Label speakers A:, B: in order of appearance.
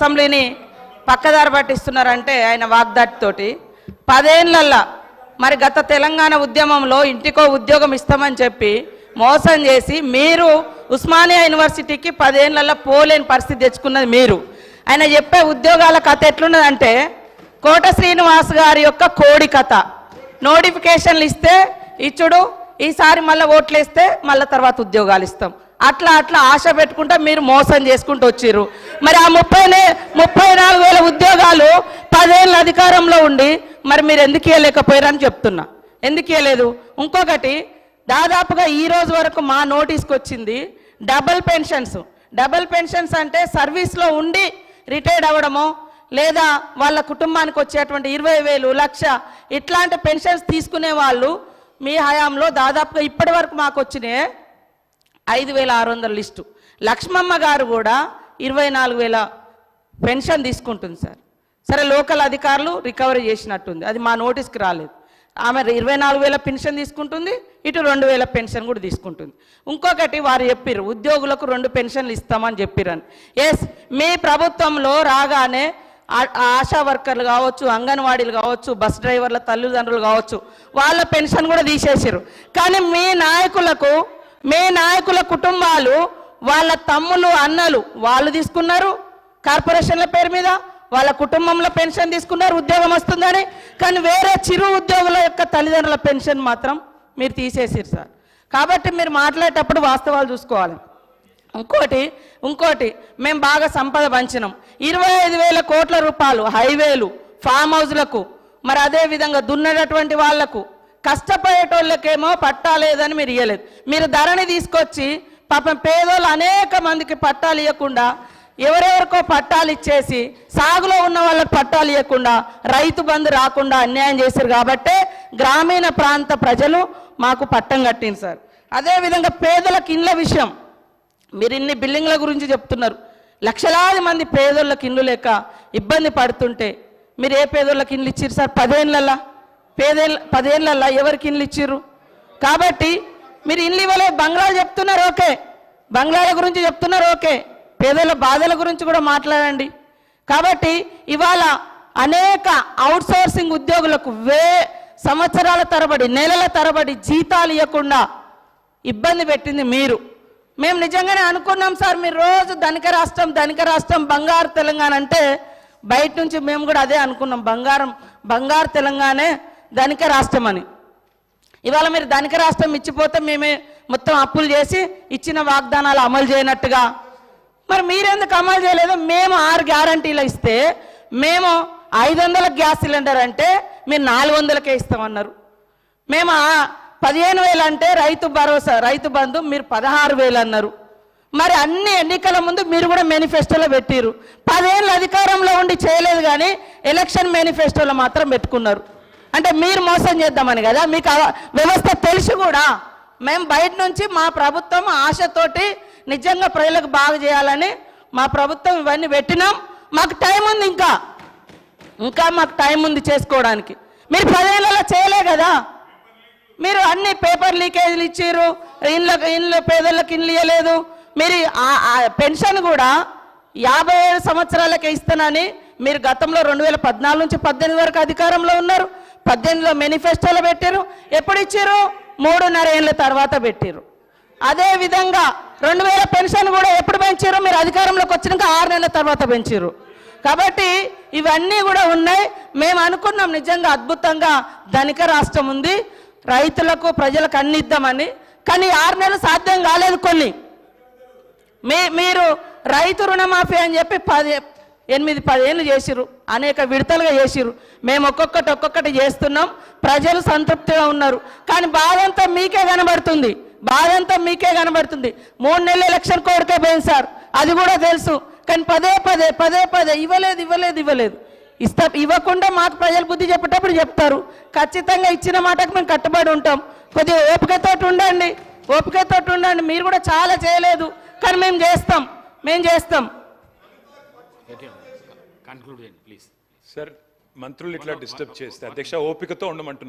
A: అసెంబ్లీని పక్కదారి పట్టిస్తున్నారంటే ఆయన వాగ్దాటితోటి 10 ఏళ్లల్లా మరి గత తెలంగాణ ఉద్యమంలో ఇంటికో ఉద్యోగం ఇస్తామని చెప్పి మోసం చేసి మీరు ఉస్మానియా యూనివర్సిటీకి 10 ఏళ్లల్లా పోలేని పరిస్థితి తెచ్చుకున్నది మీరు. ఆయన చెప్పే ఉద్యోగాల కథ ఎట్లున్నదంటే కోట శ్రీనివాస్ గారి యొక్క కోడి కథ. నోటిఫికేషన్లు ఇస్తే ఇచ్చుడు, ఈసారి మళ్ళీ ఓట్లు వేస్తే మళ్ళీ తర్వాత ఉద్యోగాలు ఇస్తాం, అట్లా అట్లా ఆశ పెట్టుకుంటా మీరు మోసం చేసుకుంటూ వచ్చిర్రు. మరి ఆ 34,000 ఉద్యోగాలు 10 ఏళ్ళ అధికారంలో ఉండి మరి మీరు ఎందుకు ఇవ్వలేకపోయారని చెప్తున్నా. ఎందుకు ఇవ్వలేదు? ఇంకొకటి, దాదాపుగా ఈ రోజు వరకు మా నోటీస్కి వచ్చింది డబుల్ పెన్షన్స్. డబుల్ పెన్షన్స్ అంటే సర్వీస్లో ఉండి రిటైర్డ్ అవ్వడమో లేదా వాళ్ళ కుటుంబానికి వచ్చేటువంటి 20,000, 1,00,000 ఇట్లాంటి పెన్షన్స్ తీసుకునే వాళ్ళు మీ హయాంలో దాదాపుగా ఇప్పటి వరకు మాకు వచ్చినాయి 5,600 లిస్టు. లక్ష్మమ్మ గారు కూడా 24,000 పెన్షన్ తీసుకుంటుంది సార్. సరే, లోకల్ అధికారులు రికవరీ చేసినట్టుంది, అది మా నోటీస్కి రాలేదు. ఆమె 24,000 పెన్షన్ తీసుకుంటుంది, ఇటు 2,000 పెన్షన్ కూడా తీసుకుంటుంది. ఇంకొకటి, వారు చెప్పారు ఉద్యోగులకు 2 పెన్షన్లు ఇస్తామని చెప్పారని. ఎస్, మీ ప్రభుత్వంలో రాగానే ఆశా వర్కర్లు కావచ్చు, అంగన్వాడీలు కావచ్చు, బస్ డ్రైవర్ల తల్లిదండ్రులు కావచ్చు, వాళ్ళ పెన్షన్ కూడా తీసేసారు. కానీ మీ నాయకుల కుటుంబాలు, వాళ్ళ తమ్ములు అన్నలు వాళ్ళు తీసుకున్నారు కార్పొరేషన్ల పేరు మీద, వాళ్ళ కుటుంబంలో పెన్షన్ తీసుకున్నారు ఉద్యోగం వస్తుందని. కానీ వేరే చిరు ఉద్యోగుల యొక్క తల్లిదండ్రుల పెన్షన్ మాత్రం మీరు తీసేసారు సార్. కాబట్టి మీరు మాట్లాడేటప్పుడు వాస్తవాలు చూసుకోవాలి. ఇంకోటి మేము బాగా సంపద పంచినాం. 25,000 కోట్ల రూపాయలు హైవేలు, ఫామ్ హౌస్లకు, మరి అదేవిధంగా దున్నేటటువంటి వాళ్లకు, కష్టపడేటోళ్ళకేమో పట్టాలేదని మీరు ఇవ్వలేదు. మీరు ధరణి తీసుకొచ్చి పాపం పేదోళ్ళు అనేక మందికి పట్టాలు ఇవ్వకుండా, ఎవరెవరికో పట్టాలు ఇచ్చేసి సాగులో ఉన్న వాళ్ళకి పట్టాలు ఇవ్వకుండా, రైతు బంధు రాకుండా అన్యాయం చేశారు. కాబట్టే గ్రామీణ ప్రాంత ప్రజలు మాకు పట్టం కట్టింది సార్. అదేవిధంగా పేదలకు ఇండ్ల విషయం, మీరు ఇన్ని బిల్డింగ్ల గురించి చెప్తున్నారు. లక్షలాది మంది పేదోళ్ళకి ఇండ్లు లేక ఇబ్బంది పడుతుంటే మీరు ఏ పేదోళ్ళకి ఇండ్లు ఇచ్చిర్రు సార్? 10 ఏళ్ళల్లా ఎవరికి ఇండ్లు ఇచ్చిర్రు? కాబట్టి మీరు ఇండ్లు ఇవ్వలేదు. బంగ్లాలు చెప్తున్నారు, ఓకే, బంగ్లాల గురించి చెప్తున్నారు, ఓకే, పేదల బాధల గురించి కూడా మాట్లాడండి. కాబట్టి ఇవాళ అనేక అవుట్సోర్సింగ్ ఉద్యోగులకు సంవత్సరాల తరబడి, నెలల తరబడి జీతాలు ఇవ్వకుండా ఇబ్బంది పెట్టింది మీరు. మేము నిజంగానే అనుకున్నాం సార్, మీరు రోజు ధనిక రాష్ట్రం బంగారు తెలంగాణ అంటే బయట నుంచి మేము కూడా అదే అనుకున్నాం, బంగారు తెలంగాణే ధనిక రాష్ట్రం అని. ఇవాళ మీరు ధనిక రాష్ట్రం ఇచ్చిపోతే మేమే మొత్తం అప్పులు చేసి ఇచ్చిన వాగ్దానాలు అమలు చేయనట్టుగా, మరి మీరెందుకు అమలు చేయలేదు? మేము 6 గ్యారంటీలు ఇస్తే మేము 500 గ్యాస్ సిలిండర్ అంటే మీరు 400కే ఇస్తామన్నారు. మేము 15,000 అంటే రైతు భరోసా, రైతు బంధు మీరు 16,000 అన్నారు. మరి అన్ని ఎన్నికల ముందు మీరు కూడా మేనిఫెస్టోలో పెట్టిరు. 10 ఏళ్ళు అధికారంలో ఉండి చేయలేదు, కానీ ఎలక్షన్ మేనిఫెస్టోలో మాత్రం పెట్టుకున్నారు. అంటే మీరు మోసం చేద్దామని కదా. మీకు వ్యవస్థ తెలిసి కూడా మేము బయట నుంచి మా ప్రభుత్వం ఆశతోటి నిజంగా ప్రజలకు బాగా చేయాలని మా ప్రభుత్వం ఇవన్నీ పెట్టినాం. మాకు టైం ఉంది, ఇంకా మాకు టైం ఉంది చేసుకోవడానికి. మీరు 10 ఏళ్ళలో చేయలే కదా. మీరు అన్ని పేపర్ లీకేజీలు ఇచ్చారు, ఇండ్ల పేదలకు ఇండ్లు ఇవ్వలేదు. మీరు పెన్షన్ కూడా 57 సంవత్సరాలకే ఇస్తానని మీరు గతంలో 2014 నుంచి 18 వరకు అధికారంలో ఉన్నారు. 18లో మేనిఫెస్టోలో పెట్టారు. ఎప్పుడు ఇచ్చారు? 3.5 ఏళ్ళ తర్వాత పెట్టారు. అదేవిధంగా 2,000 పెన్షన్ కూడా ఎప్పుడు పెంచారు? మీరు అధికారంలోకి వచ్చినాక 6 నెలల తర్వాత పెంచారు. కాబట్టి ఇవన్నీ కూడా ఉన్నాయి. మేము అనుకున్నాం నిజంగా అద్భుతంగా ధనిక రాష్ట్రం ఉంది, రైతులకు ప్రజలకు అన్ని ఇద్దామని. కానీ 6 నెలలు సాధ్యం కాలేదు. కొన్ని మీరు రైతు రుణమాఫీ అని చెప్పి 8-10 ఏళ్ళు చేసిరు, అనేక విడతలుగా చేసిరు. మేము ఒక్కొక్కటి చేస్తున్నాం, ప్రజలు సంతృప్తిగా ఉన్నారు. కానీ బాధంతా మీకే కనబడుతుంది, 3 నెలల ఎలక్షన్ కోరికే పోయింది సార్, అది కూడా తెలుసు. కానీ పదే ఇవ్వలేదు. ఇవ్వకుండా మాకు ప్రజలు బుద్ధి చెప్పేటప్పుడు చెప్తారు. ఖచ్చితంగా ఇచ్చిన మాటకు మేము కట్టుబడి ఉంటాం. కొద్దిగా ఓపికతోటి ఉండండి. మీరు కూడా చాలా చేయలేదు, కానీ మేము చేస్తాం.
B: సార్, మంత్రులు ఇట్లా డిస్టర్బ్ చేస్తే అధ్యక్ష ఓపికతో ఉండమంటున్నారు.